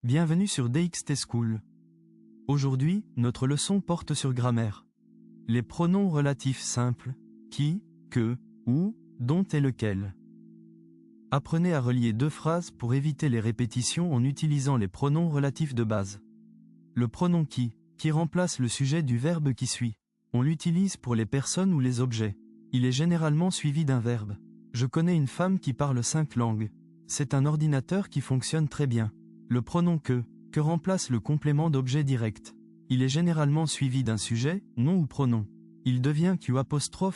Bienvenue sur DXT School. Aujourd'hui, notre leçon porte sur grammaire. Les pronoms relatifs simples, qui, que, où, dont et lequel. Apprenez à relier deux phrases pour éviter les répétitions en utilisant les pronoms relatifs de base. Le pronom qui remplace le sujet du verbe qui suit. On l'utilise pour les personnes ou les objets. Il est généralement suivi d'un verbe. Je connais une femme qui parle 5 langues. C'est un ordinateur qui fonctionne très bien. Le pronom que remplace le complément d'objet direct. Il est généralement suivi d'un sujet, nom ou pronom. Il devient Q'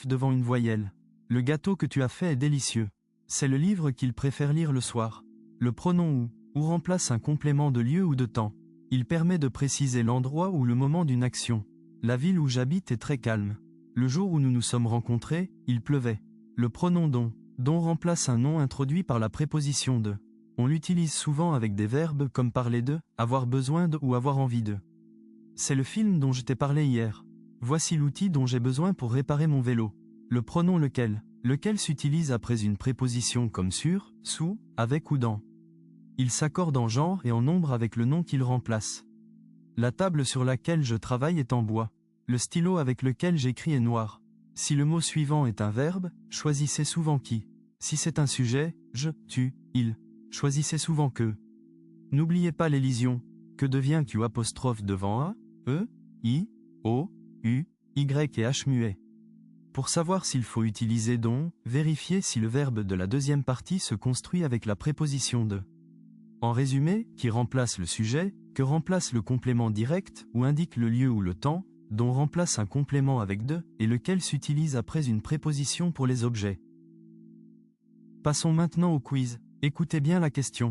devant une voyelle. Le gâteau que tu as fait est délicieux. C'est le livre qu'il préfère lire le soir. Le pronom où remplace un complément de lieu ou de temps. Il permet de préciser l'endroit ou le moment d'une action. La ville où j'habite est très calme. Le jour où nous nous sommes rencontrés, il pleuvait. Le pronom dont remplace un nom introduit par la préposition de. On l'utilise souvent avec des verbes comme parler de, avoir besoin de ou avoir envie de. C'est le film dont je t'ai parlé hier. Voici l'outil dont j'ai besoin pour réparer mon vélo. Le pronom lequel s'utilise après une préposition comme sur, sous, avec ou dans. Il s'accorde en genre et en nombre avec le nom qu'il remplace. La table sur laquelle je travaille est en bois. Le stylo avec lequel j'écris est noir. Si le mot suivant est un verbe, choisissez souvent qui. Si c'est un sujet, je, tu, il. Choisissez souvent que. N'oubliez pas l'élision. Que devient Q' devant A, E, I, O, U, Y et H muet. Pour savoir s'il faut utiliser dont, vérifiez si le verbe de la deuxième partie se construit avec la préposition de. En résumé, qui remplace le sujet, que remplace le complément direct ou indique le lieu ou le temps, dont remplace un complément avec de, et lequel s'utilise après une préposition pour les objets. Passons maintenant au quiz. Écoutez bien la question.